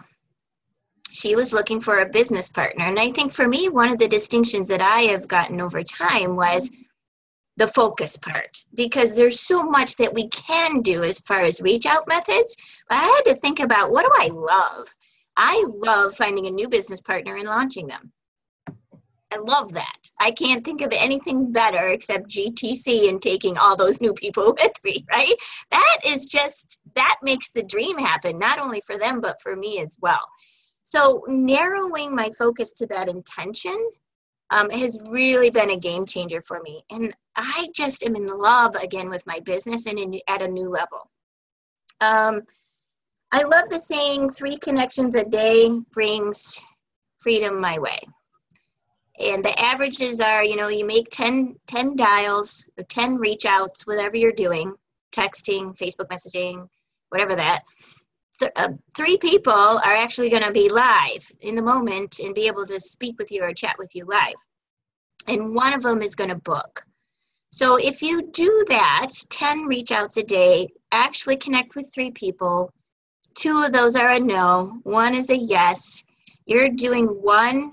She was looking for a business partner. And I think for me, one of the distinctions that I have gotten over time was the focus part, because there's so much that we can do as far as reach out methods. But I had to think about, what do I love? I love finding a new business partner and launching them. I love that. I can't think of anything better except GTC and taking all those new people with me, right? That makes the dream happen, not only for them, but for me as well. So narrowing my focus to that intention has really been a game changer for me. And I just am in love again with my business and at a new level. I love the saying, 3 connections a day brings freedom my way. And the averages are, you make 10 dials or 10 reach outs, whatever you're doing, texting, Facebook messaging, whatever that. 3 people are actually going to be live in the moment and be able to speak with you or chat with you live. And one of them is going to book. So if you do that, 10 reach outs a day, actually connect with 3 people. 2 of those are a no, 1 is a yes. You're doing 1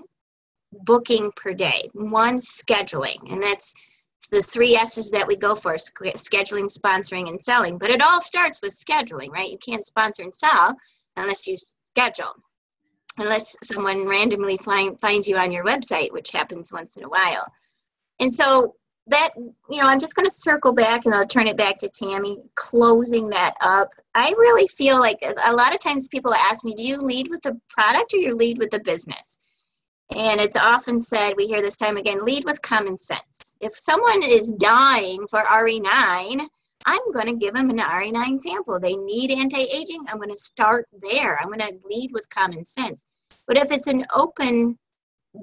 booking per day, 1 scheduling, and that's the 3 S's that we go for: scheduling, sponsoring, and selling. But it all starts with scheduling, right? You can't sponsor and sell unless you schedule, unless someone randomly finds you on your website, which happens once in a while. And so that, I'm just going to circle back and I'll turn it back to Tammy, closing that up. I really feel like a lot of times people ask me, do you lead with the product or you lead with the business? And it's often said, we hear this time again, lead with common sense. If someone is dying for RE9, I'm going to give them an RE9 sample. They need anti-aging. I'm going to start there. I'm going to lead with common sense. But if it's an open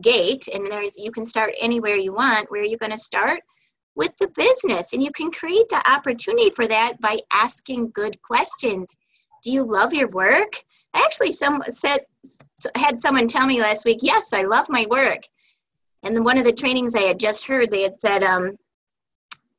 gate and you can start anywhere you want, where are you going to start? With the business. And you can create the opportunity for that by asking good questions. Do you love your work? I actually had someone tell me last week, yes, I love my work. And then one of the trainings I had just heard, they had said,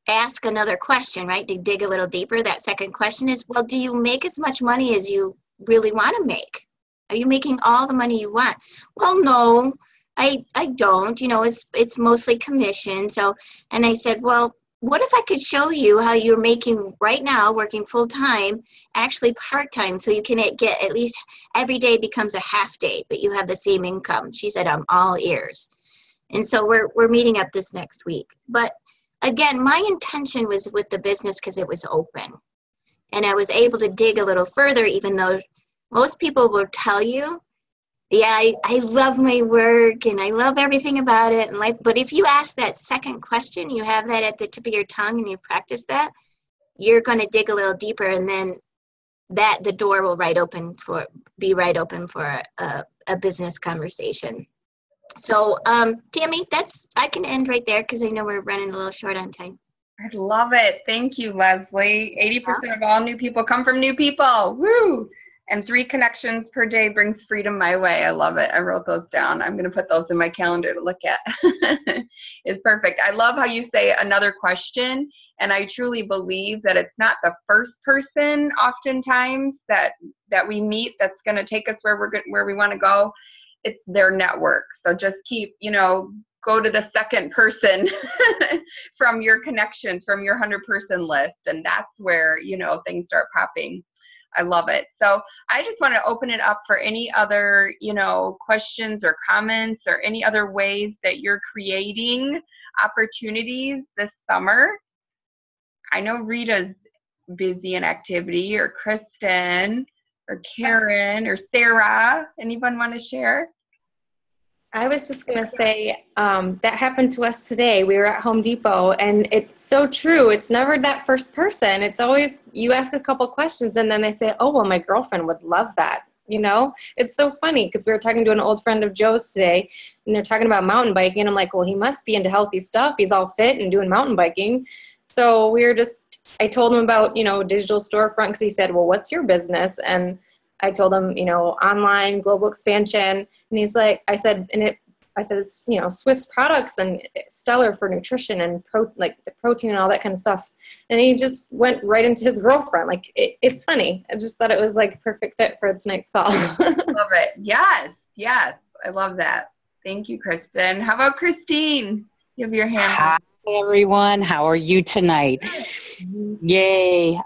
ask another question, right? To dig a little deeper. That second question is, well, do you make as much money as you really want to make? Are you making all the money you want? Well, no, I don't. It's mostly commission. So, and I said, well, what if I could show you how you're making right now, working full time, actually part time, so you can get at least every day becomes a half day, but you have the same income. She said, I'm all ears. And so we're meeting up this next week. But again, my intention was with the business because it was open. And I was able to dig a little further, even though most people will tell you, yeah, I love my work and I love everything about it. But if you ask that second question, you have that at the tip of your tongue and you practice that, you're going to dig a little deeper, and then the door will be right open for a business conversation. So, Tammy, I can end right there because I know we're running a little short on time. I love it. Thank you, Leslie. 80% of all new people come from new people. Woo! And 3 connections per day brings freedom my way. I love it. I wrote those down. I'm going to put those in my calendar to look at. It's perfect. I love how you say another question. And I truly believe that it's not the first person oftentimes that we meet that's going to take us where we want to go. It's their network. So just keep, go to the second person from your connections, from your 100-person list. And that's where, things start popping. I love it. So I just want to open it up for any other, questions or comments or any other ways that you're creating opportunities this summer. I know Rita's busy in activity, or Kristen, or Karen, or Sarah. Anyone want to share? I was just going to say that happened to us today. We were at Home Depot, and it's so true. It's never that first person. It's always you ask a couple questions, and then they say, oh, well, my girlfriend would love that. It's so funny because we were talking to an old friend of Joe's today, and they're talking about mountain biking. And I'm like, well, he must be into healthy stuff. He's all fit and doing mountain biking. So I told him about, digital storefront, because he said, well, what's your business? And I told him, online, global expansion. And he's like, I said, it's, Swiss products and stellar for nutrition and the protein and all that kind of stuff. And he just went right into his girlfriend. It's funny. I just thought it was like a perfect fit for tonight's call. Love it. Yes. I love that. Thank you, Kristen. How about Christine? You have your hand up. Hi, everyone. How are you tonight? Yay.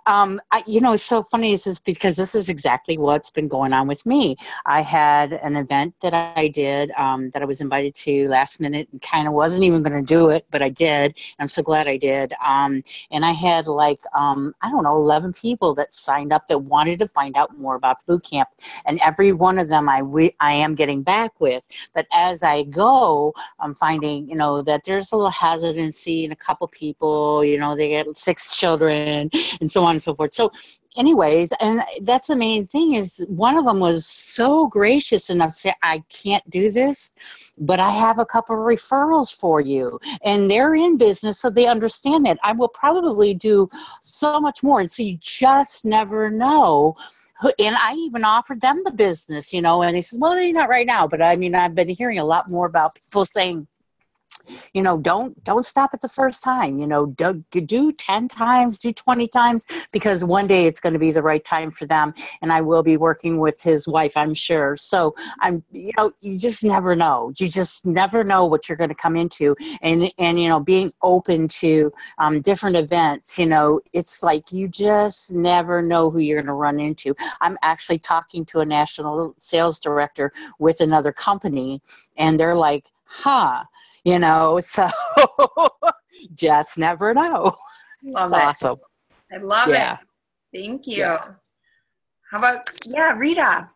It's so funny is because this is exactly what's been going on with me. I had an event that I did that I was invited to last minute and kind of wasn't even going to do it, but I did. And I'm so glad I did. And I had 11 people that signed up that wanted to find out more about the boot camp. And every one of them I am getting back with. But as I go, I'm finding, that there's a little hesitancy in a couple people, they get 6 children and so on and so forth. So anyways, and that's the main thing is one of them was so gracious enough to say, I can't do this, but I have a couple of referrals for you. And they're in business, so they understand that. I will probably do so much more. And so you just never know. And I even offered them the business, and they said, well, maybe not right now. But I mean, I've been hearing a lot more about people saying, don't stop at the first time, do 10 times, do 20 times, because one day it's going to be the right time for them. And I will be working with his wife, I'm sure. So you just never know. You just never know what you're going to come into. And being open to different events, it's like you just never know who you're going to run into. I'm actually talking to a national sales director with another company, and they're like, so, just never know. Love It's it. awesome. I love Yeah. it. Thank you. Yeah. How about, Rita?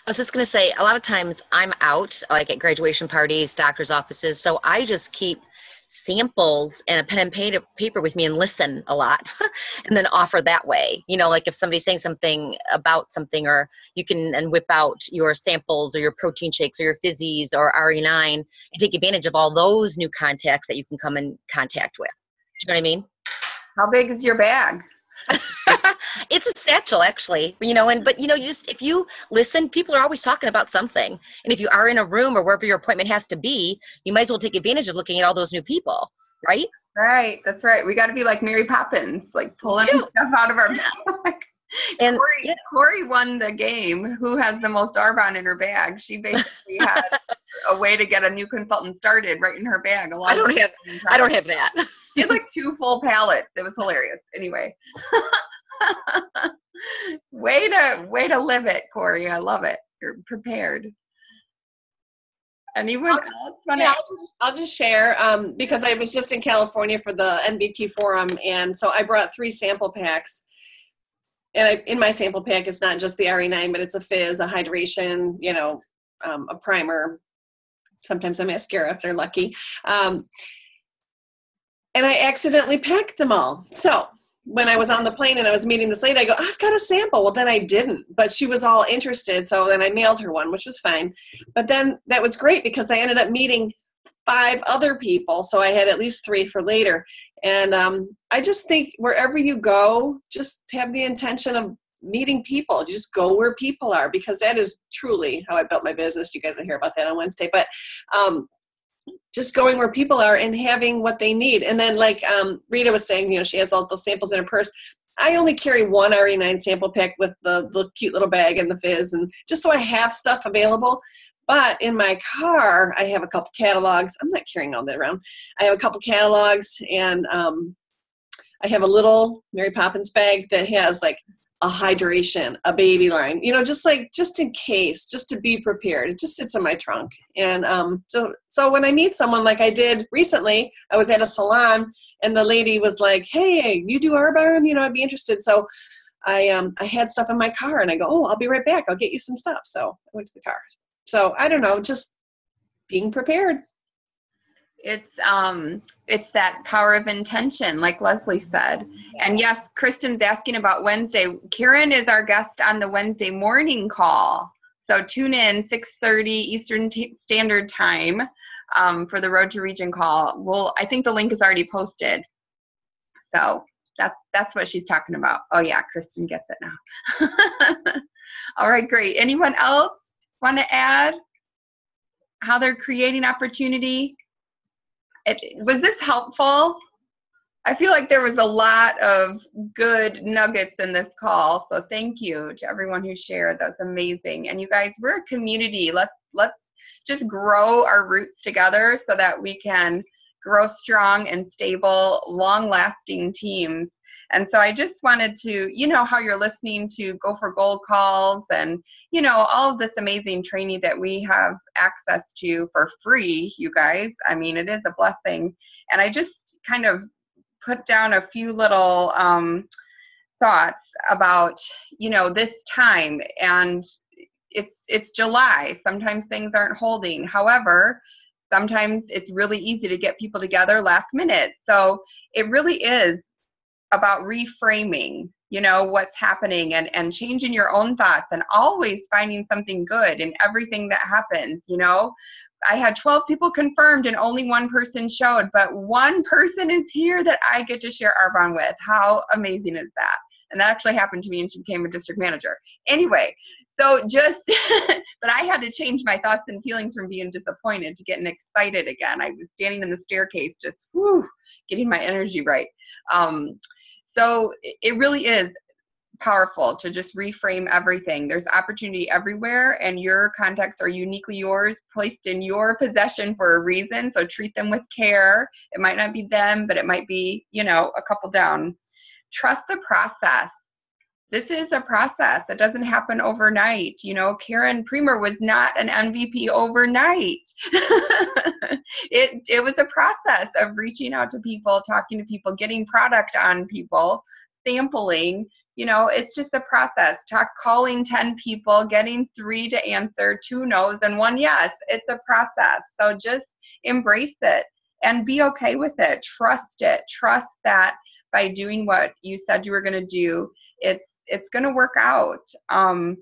I was just going to say, a lot of times I'm out, like at graduation parties, doctor's offices, so I just keep samples and a pen and paper with me and listen a lot and then offer that way. You know, like if somebody's saying something about something, or you can and whip out your samples or your protein shakes or your fizzies or RE9 and take advantage of all those new contacts that you can come in contact with. Do you know what I mean? How big is your bag? It's a satchel, actually, you know, but you just, if you listen, people are always talking about something. And if you are in a room or wherever your appointment has to be, you might as well take advantage of looking at all those new people, right? Right. That's right. We got to be like Mary Poppins, like pulling stuff out of our bag. And Corrie won the game. Who has the most Arbonne in her bag? She basically had a way to get a new consultant started right in her bag. I don't have that. She had like 2 full pallets. It was hilarious. Anyway. way to live it, Corrie. I love it. You're prepared. Anyone else want to? Yeah, I'll just share because I was just in California for the MVP forum, and so I brought 3 sample packs. And in my sample pack, it's not just the RE9, but it's a fizz, a hydration, a primer, sometimes a mascara if they're lucky. And I accidentally packed them all. So when I was on the plane and I was meeting this lady, I go, I've got a sample. Well, then I didn't, but she was all interested. So then I mailed her one, which was fine. But then that was great because I ended up meeting 5 other people. So I had at least 3 for later. And I just think wherever you go, just have the intention of meeting people. Just go where people are, because that is truly how I built my business. You guys will hear about that on Wednesday. But just going where people are and having what they need. And then like Rita was saying, she has all those samples in her purse. I only carry 1 RE9 sample pack with the cute little bag and the fizz, and just so I have stuff available. But in my car, I have a couple catalogs. I'm not carrying all that around. I have a couple catalogs, and I have a little Mary Poppins bag that has like a hydration, a baby line, just in case, just to be prepared. It just sits in my trunk. And so when I meet someone like I did recently, I was at a salon, and the lady was like, hey, you do Arbonne? I'd be interested. So I had stuff in my car, and I go, oh, I'll be right back. I'll get you some stuff. So I went to the car. So I don't know, just being prepared. It's that power of intention, like Leslie said. And yes, Kristen's asking about Wednesday. Karen is our guest on the Wednesday morning call. So tune in 6:30 Eastern Standard Time for the Road to Region call. I think the link is already posted. So that's what she's talking about. Oh yeah, Kristen gets it now. All right, great. Anyone else want to add how they're creating opportunity? Was this helpful? I feel like there was a lot of good nuggets in this call, so thank you to everyone who shared. That's amazing. And you guys, we're a community. Let's just grow our roots together so that we can grow strong and stable, long-lasting teams. And so I just wanted to, how you're listening to Go for Gold calls and, all of this amazing training that we have access to for free, you guys. I mean, it is a blessing. And I just kind of put down a few little thoughts about, this time. And it's July. Sometimes things aren't holding. However, sometimes it's really easy to get people together last minute. So it really is about reframing, what's happening and changing your own thoughts and always finding something good in everything that happens. I had 12 people confirmed and only 1 person showed, but 1 person is here that I get to share Arbonne with. How amazing is that? And that actually happened to me, and she became a district manager. Anyway, so but I had to change my thoughts and feelings from being disappointed to getting excited again. I was standing in the staircase just getting my energy right. So it really is powerful to just reframe everything. There's opportunity everywhere, and your contacts are uniquely yours, placed in your possession for a reason. So treat them with care. It might not be them, but it might be, a couple down. Trust the process. this is a process. It doesn't happen overnight. You know, Karen Priemer was not an MVP overnight. It was a process of reaching out to people, talking to people, getting product on people, sampling. You know, it's just a process. Calling 10 people, getting 3 to answer, 2 no's and 1 yes. It's a process. So just embrace it and be okay with it. Trust it. Trust that by doing what you said you were going to do, it's going to work out. And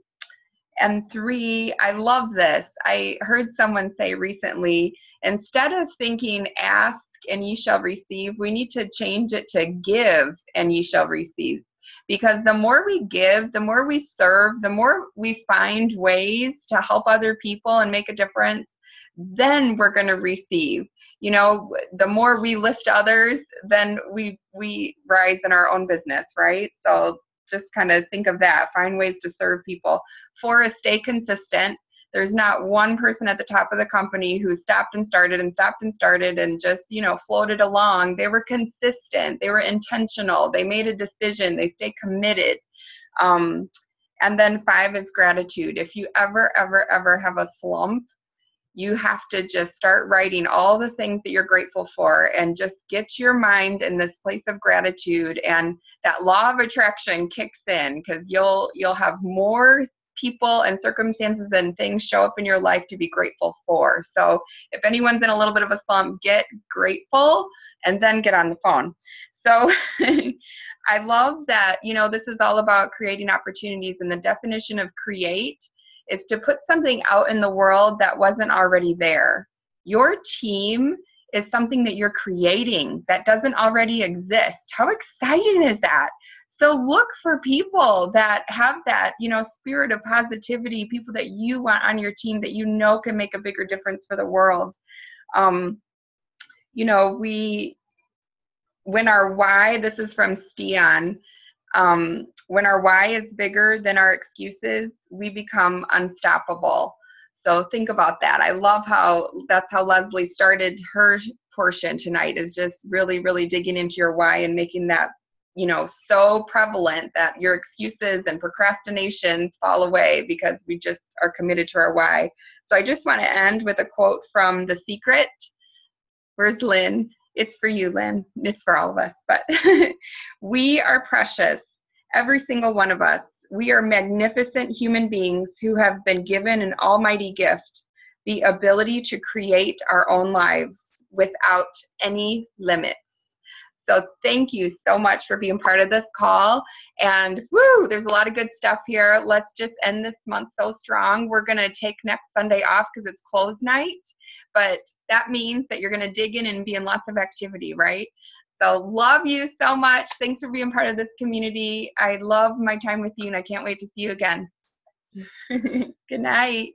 3, I love this. I heard someone say recently, instead of thinking ask and ye shall receive, we need to change it to give and ye shall receive. Because the more we give, the more we serve, the more we find ways to help other people and make a difference, then we're going to receive. You know, the more we lift others, then we rise in our own business, right? So just kind of think of that. Find ways to serve people. 4 is stay consistent. There's not one person at the top of the company who stopped and started and just, you know, floated along. They were consistent. They were intentional. They made a decision. They stayed committed. And then 5 is gratitude. If you ever have a slump, you have to just start writing all the things that you're grateful for and just get your mind in this place of gratitude, and that law of attraction kicks in, because you'll have more people and circumstances and things show up in your life to be grateful for. So if anyone's in a little bit of a slump, get grateful and then get on the phone. So I love that, you know, this is all about creating opportunities, and the definition of create is to put something out in the world that wasn't already there. Your team is something that you're creating that doesn't already exist. How exciting is that? So look for people that have that, you know, spirit of positivity, people that you want on your team that you know can make a bigger difference for the world. You know, when our why, this is from Stian, when our why is bigger than our excuses, we become unstoppable. So think about that. I love that's how Leslie started her portion tonight, is just really, really digging into your why and making that, you know, so prevalent that your excuses and procrastinations fall away because we just are committed to our why. So I just want to end with a quote from The Secret. Where's Lynn? It's for you, Lynn. It's for all of us. But we are precious, every single one of us. We are magnificent human beings who have been given an almighty gift, the ability to create our own lives without any limits. So thank you so much for being part of this call. And woo, there's a lot of good stuff here. Let's just end this month so strong. We're going to take next Sunday off because it's close night. But that means that you're going to dig in and be in lots of activity, right? So love you so much. Thanks for being part of this community. I love my time with you, and I can't wait to see you again. Good night.